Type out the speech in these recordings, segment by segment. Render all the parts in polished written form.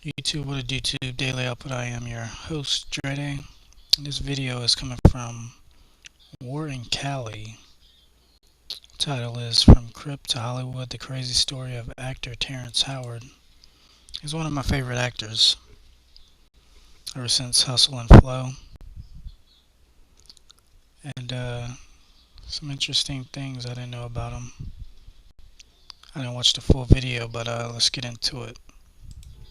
YouTube, what a YouTube daily output. I am your host, Dreading. This video is coming from War in Cali. Title is From Crypt to Hollywood: The Crazy Story of Actor Terrance Howard. He's one of my favorite actors ever since Hustle and Flow. And some interesting things I didn't know about him. I didn't watch the full video, but let's get into it.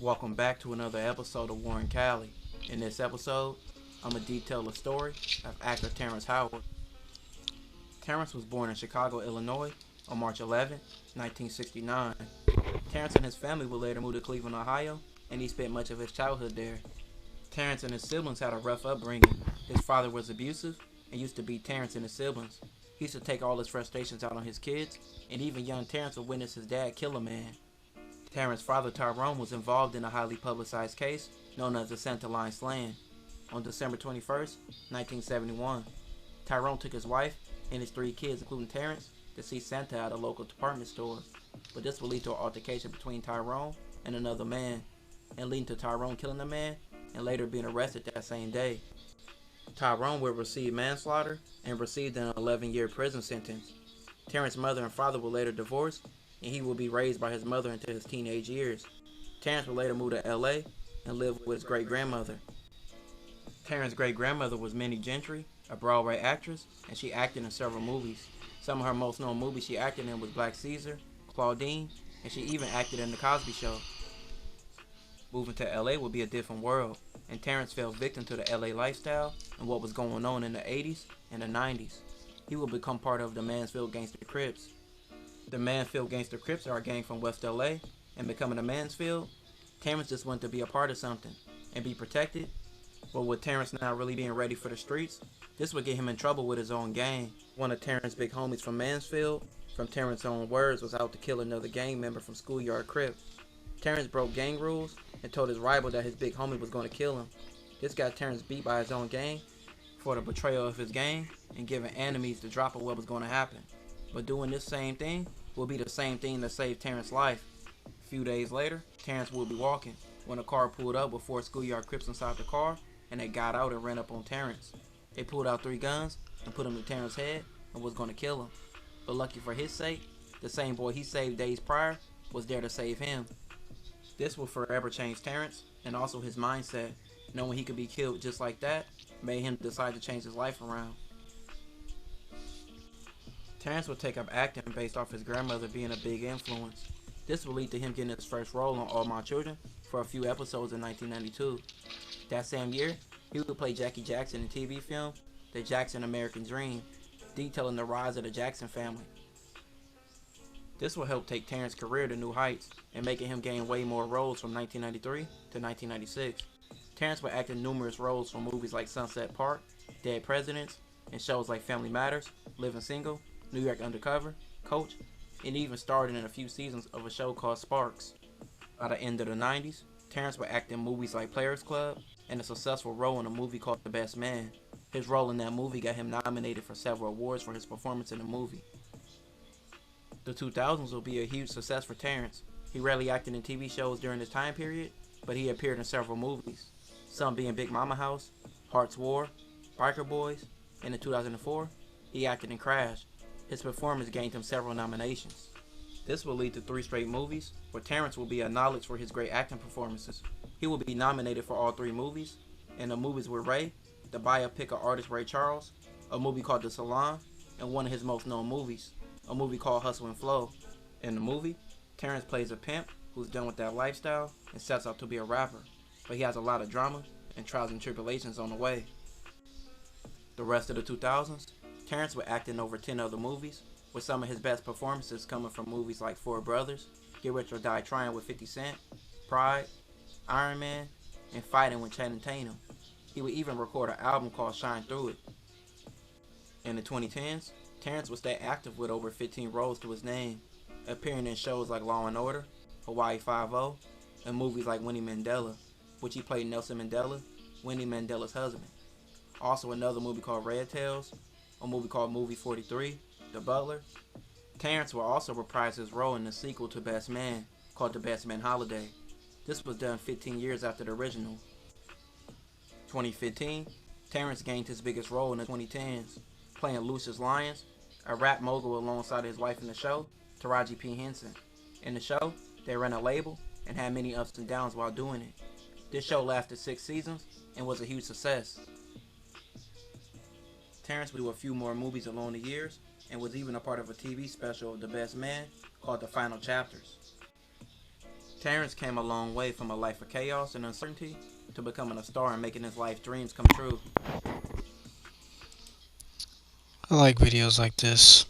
Welcome back to another episode of Warren Cali. In this episode, I'm going to detail the story of actor Terrance Howard. Terrance was born in Chicago, Illinois on March 11, 1969. Terrance and his family would later move to Cleveland, Ohio, and he spent much of his childhood there. Terrance and his siblings had a rough upbringing. His father was abusive and used to beat Terrance and his siblings. He used to take all his frustrations out on his kids, and even young Terrance would witness his dad kill a man. Terrance's father, Tyrone, was involved in a highly publicized case known as the Santa Line Slaying. On December 21st, 1971, Tyrone took his wife and his 3 kids, including Terrance, to see Santa at a local department store. But this would lead to an altercation between Tyrone and another man, and leading to Tyrone killing the man and later being arrested that same day. Tyrone would receive manslaughter and received an 11-year prison sentence. Terrance's mother and father would later divorce, and he would be raised by his mother until his teenage years. Terrance would later move to LA and live with his great-grandmother. Terrance's great-grandmother was Minnie Gentry, a Broadway actress, and she acted in several movies. Some of her most known movies she acted in was Black Caesar, Claudine, and she even acted in The Cosby Show. Moving to LA would be a different world, and Terrance fell victim to the LA lifestyle and what was going on in the 80s and the 90s. He would become part of the Mansfield Gangster Crips. The Mansfield Gangster Crips are a gang from West LA, and becoming a Mansfield, Terrance just wanted to be a part of something and be protected. But with Terrance not really being ready for the streets, this would get him in trouble with his own gang. One of Terrance's big homies from Mansfield, from Terrance's own words, was out to kill another gang member from Schoolyard Crip. Terrance broke gang rules and told his rival that his big homie was going to kill him. This got Terrance beat by his own gang for the betrayal of his gang and giving enemies the drop of what was going to happen. But doing this same thing will be the same thing that saved Terrance's life. A few days later, Terrance would be walking when a car pulled up with 4 Schoolyard Crips inside the car, and they got out and ran up on Terrance. They pulled out 3 guns and put them to Terrance's head and was going to kill him. But lucky for his sake, the same boy he saved days prior was there to save him. This will forever change Terrance and also his mindset. Knowing he could be killed just like that made him decide to change his life around. Terrance would take up acting based off his grandmother being a big influence. This would lead to him getting his first role on All My Children for a few episodes in 1992. That same year, he would play Jackie Jackson in TV film The Jackson American Dream, detailing the rise of the Jackson family. This will help take Terrance's career to new heights and making him gain way more roles from 1993 to 1996. Terrance would act in numerous roles from movies like Sunset Park, Dead Presidents, and shows like Family Matters, Living Single, New York Undercover, Coach, and even starred in a few seasons of a show called Sparks. By the end of the 90s, Terrance would act in movies like Players Club and a successful role in a movie called The Best Man. His role in that movie got him nominated for several awards for his performance in the movie. The 2000s will be a huge success for Terrance. He rarely acted in TV shows during this time period, but he appeared in several movies, some being Big Mama House, Hearts War, Biker Boys, and in 2004, he acted in Crash. His performance gained him several nominations. This will lead to 3 straight movies, where Terrance will be acknowledged for his great acting performances. He will be nominated for all 3 movies, and the movies were Ray, the biopic of artist Ray Charles, a movie called The Salon, and one of his most known movies, a movie called Hustle and Flow. In the movie, Terrance plays a pimp who's done with that lifestyle and sets out to be a rapper, but he has a lot of drama and trials and tribulations on the way. The rest of the 2000s, Terrance would act in over 10 other movies, with some of his best performances coming from movies like Four Brothers, Get Rich or Die Trying with 50 Cent, Pride, Iron Man, and Fighting with Channing Tatum. He would even record an album called Shine Through It. In the 2010s, Terrance would stay active with over 15 roles to his name, appearing in shows like Law and Order, Hawaii Five-0, and movies like Winnie Mandela, which he played Nelson Mandela, Winnie Mandela's husband. Also another movie called Red Tails, a movie called Movie 43, The Butler. Terrance will also reprise his role in the sequel to Best Man, called The Best Man Holiday. This was done 15 years after the original. 2015, Terrance gained his biggest role in the 2010s, playing Lucius Lyons, a rap mogul alongside his wife in the show, Taraji P. Henson. In the show, they ran a label and had many ups and downs while doing it. This show lasted 6 seasons and was a huge success. Terrance would do a few more movies along the years and was even a part of a TV special of The Best Man called The Final Chapters. Terrance came a long way from a life of chaos and uncertainty to becoming a star and making his life dreams come true. I like videos like this,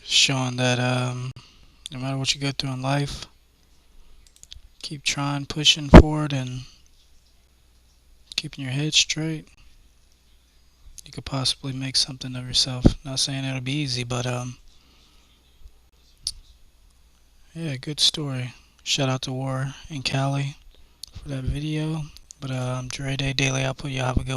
showing that no matter what you go through in life, keep trying, pushing forward, and keeping your head straight. You could possibly make something of yourself. Not saying it'll be easy, but yeah, good story. Shout out to War in Cali for that video. But Dre Day Daily Output. Y'all have a good